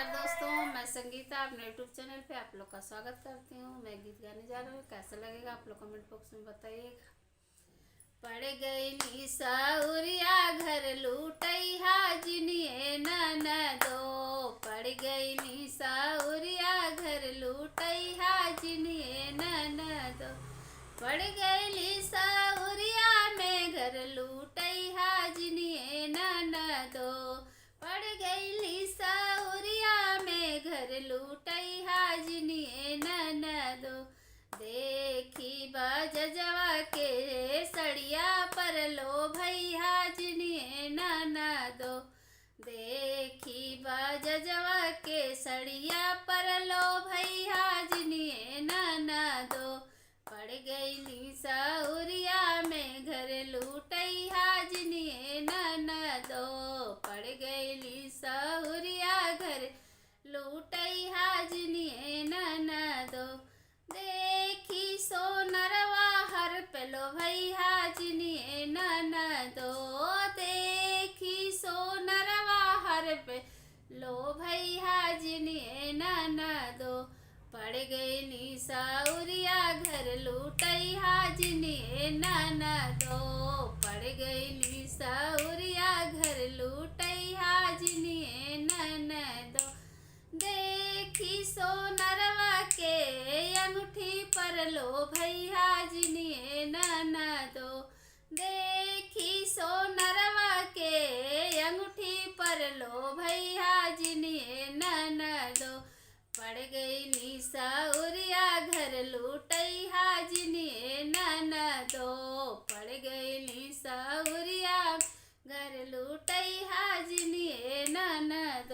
दोस्तों, मैं संगीता अपने यूट्यूब चैनल पे आप लोग का स्वागत करती हूँ। मैं गीत गाने जा रही हूँ, कैसा लगेगा आप लोग कमेंट बॉक्स में बताइएगा। पड़ गई नी साउरिया घर लूटैया जिनिए ननदो, पड़ गई नी साउरिया घर लूटैया जिनिए ननदो, पड़ गई नी साउरिया में घर लूटैया जिनिए ननदो, पड़ गई नी साउरिया में घर लूटैया जिनिए ननदो। देखी बाजवा के सड़िया पर लो भैया जिनिए ननदो, देखी बाजवा के सड़िया पर लो भैया जिनिए ननदो, पड़ गई नी साउरिया में घर लूटैया जिनिए ननदो, पड़ गई नी साउरिया घर लूटैया जिनिए ननदो। देखी सोनरवा हर पेलो भैया जिनिए ननदो, देखी सोनरवा हर पे लो भैया जिनिए ननदो, पड़ गई नी साउरिया घर लूटैया जिनिए ननदो, पड़ गई नी साउरिया घर लूटैया जिनिए ननदो। देखी सोनरवा के अंगूठी पर लो भैया जिनिए